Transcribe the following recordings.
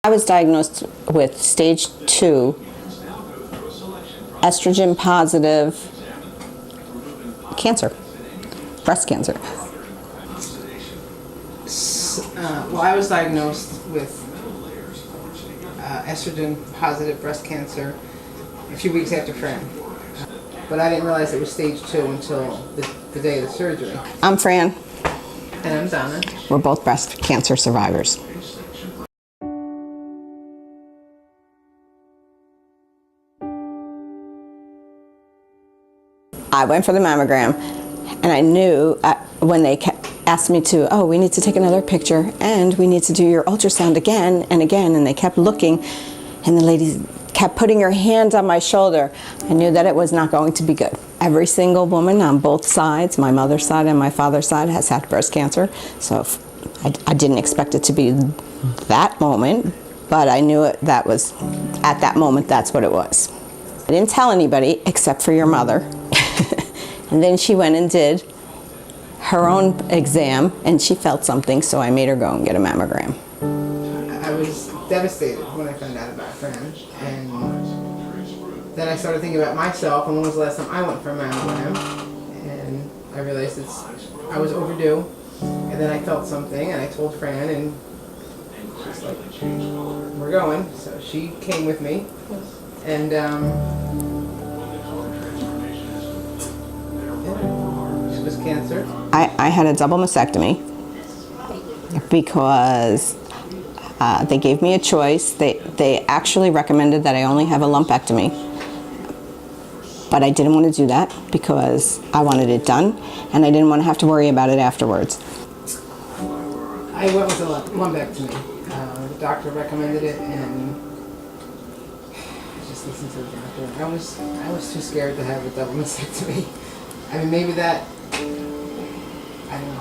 I was diagnosed with stage 2 estrogen positive cancer, breast cancer. Well, I was diagnosed with estrogen positive breast cancer a few weeks after Fran. But I didn't realize it was stage 2 until the day of the surgery. I'm Fran. And I'm Donna. We're both breast cancer survivors. I went for the mammogram, and I knew when they asked me to, oh, we need to take another picture, and we need to do your ultrasound again and again, and they kept looking, and the lady kept putting her hand on my shoulder. I knew that it was not going to be good. Every single woman on both sides, my mother's side and my father's side, has had breast cancer, so I didn't expect it to be that moment, but I knew that was, at that moment, that's what it was. I didn't tell anybody except for your mother. And then she went and did her own exam, and she felt something, so I made her go and get a mammogram. I was devastated when I found out about Fran, and then I started thinking about myself and when was the last time I went for a mammogram, and I realized I was overdue, and then I felt something, and I told Fran, and she's like, we're going, so she came with me, and it was cancer. I had a double mastectomy because they gave me a choice. They actually recommended that I only have a lumpectomy, but I didn't want to do that because I wanted it done, and I didn't want to have to worry about it afterwards. I went with a lumpectomy. The doctor recommended it, and I just listened to the doctor. I was too scared to have a double mastectomy. I mean, maybe that, I don't know.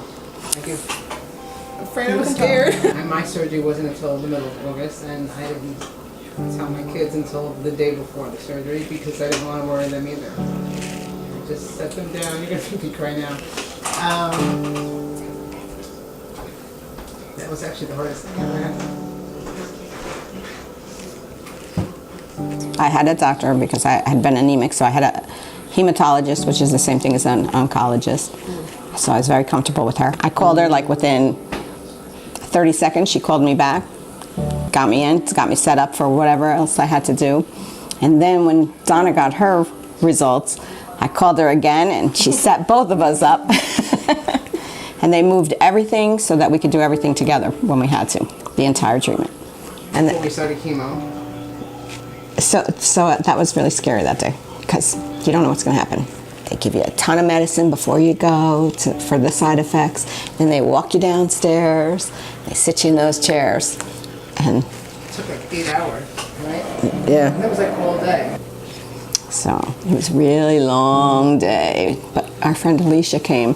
I was scared. And my surgery wasn't until the middle of August, and I didn't tell my kids until the day before the surgery because I didn't want to worry them either. I just set them down. You're going to make me cry now. That was actually the hardest thing I ever had. I had a doctor because I had been anemic, so I had a hematologist, which is the same thing as an oncologist. So I was very comfortable with her. I called her like within 30 seconds. She called me back, got me in, got me set up for whatever else I had to do. And then when Donna got her results, I called her again, and she set both of us up. And they moved everything so that we could do everything together when we had to, the entire treatment. And before we started chemo. So that was really scary that day because you don't know what's going to happen. They give you a ton of medicine before you go for the side effects. Then they walk you downstairs. They sit you in those chairs. And it took like 8 hours, right? Yeah. That was like all day. So it was a really long day. But our friend Alicia came.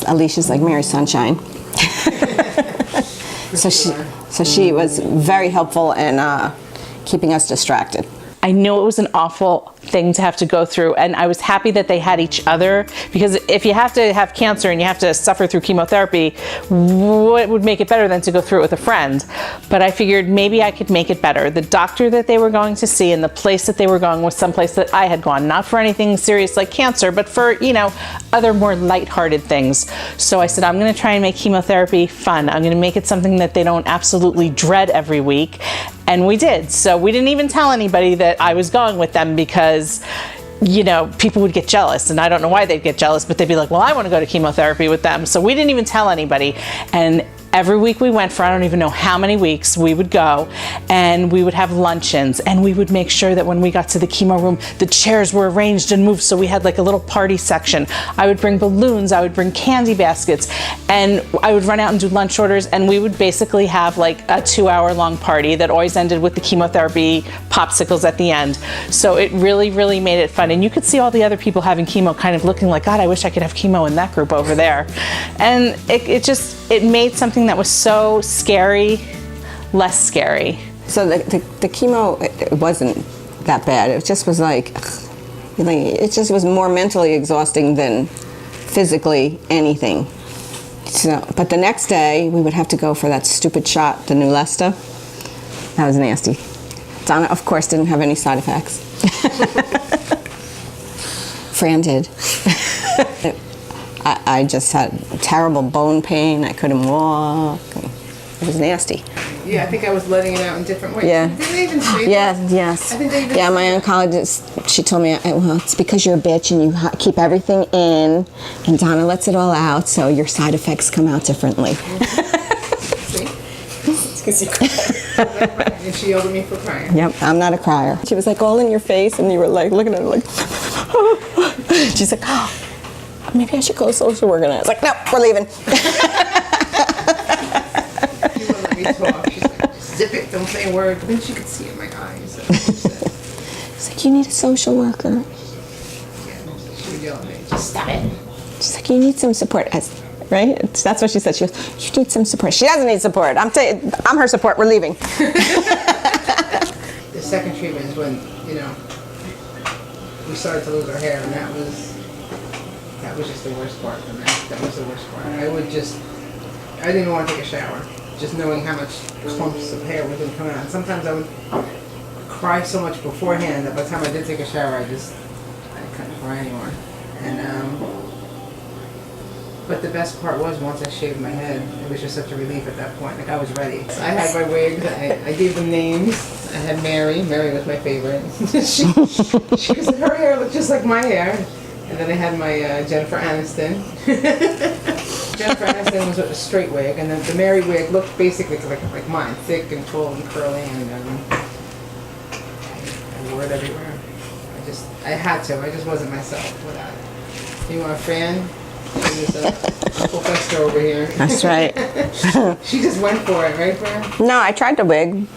Alicia's like Mary Sunshine. So she was very helpful in keeping us distracted. I know it was an awful thing to have to go through, and I was happy that they had each other, because if you have to have cancer and you have to suffer through chemotherapy, what would make it better than to go through it with a friend? But I figured maybe I could make it better. The doctor that they were going to see and the place that they were going was someplace that I had gone, not for anything serious like cancer, but for, you know, other more lighthearted things. So I said, I'm going to try and make chemotherapy fun. I'm going to make it something that they don't absolutely dread every week. And we did. So we didn't even tell anybody that I was going with them because, you know, people would get jealous, and I don't know why they'd get jealous, but they'd be like, well, I want to go to chemotherapy with them. So we didn't even tell anybody. And every week we went for, I don't even know how many weeks, we would go and we would have luncheons, and we would make sure that when we got to the chemo room, the chairs were arranged and moved, so we had like a little party section. I would bring balloons, I would bring candy baskets, and I would run out and do lunch orders, and we would basically have like a 2-hour-long party that always ended with the chemotherapy popsicles at the end. So it really, really made it fun. And you could see all the other people having chemo kind of looking like, God, I wish I could have chemo in that group over there. And it made something that was so scary less scary. So the chemo, it wasn't that bad. It just was like, it just was more mentally exhausting than physically anything. So, but the next day we would have to go for that stupid shot, the Neulasta. That was nasty. Donna, of course, didn't have any side effects. Fran did. I just had terrible bone pain. I couldn't walk. It was nasty. Yeah, I think I was letting it out in different ways. Yeah. Didn't they even say Yeah, that? yes. I think they even Yeah, my oncologist, she told me, well, it's because you're a bitch and you keep everything in, and Donna lets it all out, so your side effects come out differently. See? It's because you cried. And she yelled at me for crying. Yep, I'm not a crier. She was like all in your face, and you were like looking at her like, she's like, oh, maybe I should go to social worker. And I was like, no, we're leaving. She wouldn't let me talk. She's like, just zip it, don't say a word. But then she could see in my eyes. So she said, She's like, you need a social worker. yeah, she would yell at me, just stop it. She's like, you need some support. Right? That's what she said. She goes, you need some support. She doesn't need support. I'm her support. We're leaving. The second treatment is when, you know, we started to lose our hair, and that was just the worst part for me. That was the worst part. I didn't even want to take a shower, just knowing how much clumps of hair were going to come out. And sometimes I would cry so much beforehand that by the time I did take a shower, I couldn't cry anymore. And but the best part was once I shaved my head, it was just such a relief at that point. Like I was ready. I had my wigs. I gave them names. I had Mary. Mary was my favorite. she her hair looked just like my hair. And then I had my Jennifer Aniston. Jennifer Aniston was a straight wig, and then the Mary wig looked basically like mine, thick and tall and curly, and I wore it everywhere. I had to. I just wasn't myself without it. You want a fan? There's Uncle Fester over here. That's right. She just went for it, right, Fran? No, I tried the wig,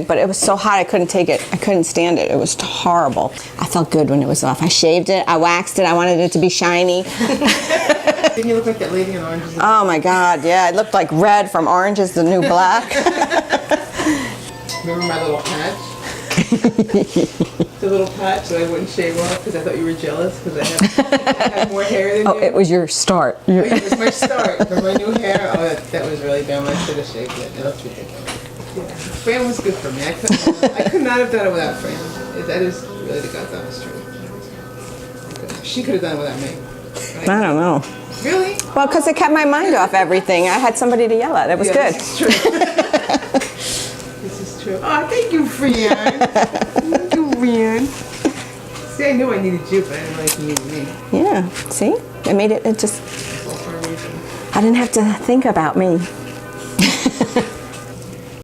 but it was so hot I couldn't take it. I couldn't stand it. It was horrible. I felt good when it was off. I shaved it. I waxed it. I wanted it to be shiny. Didn't you look like that lady in Orange is the Oh my God, yeah. It looked like red from Orange is the New Black. Remember my little patch? The little patch that I wouldn't shave off because I thought you were jealous because I had more hair than you. Oh, it was your start. Oh, yeah, it was my start for my new hair. Oh, that was really dumb. I should have shaved it. It looked ridiculous. Yeah. Fran was good for me. I could not have done it without Fran. That is really the God's honest truth. She could have done it without me. I don't know. Really? Well, because it kept my mind off everything. I had somebody to yell at. It was good. This is true. This is true. Oh, thank you, Fran. Thank you, Fran. See, I knew I needed you, but I didn't know you needed me. Yeah, see? I made it just, It's all for a reason. I didn't have to think about me.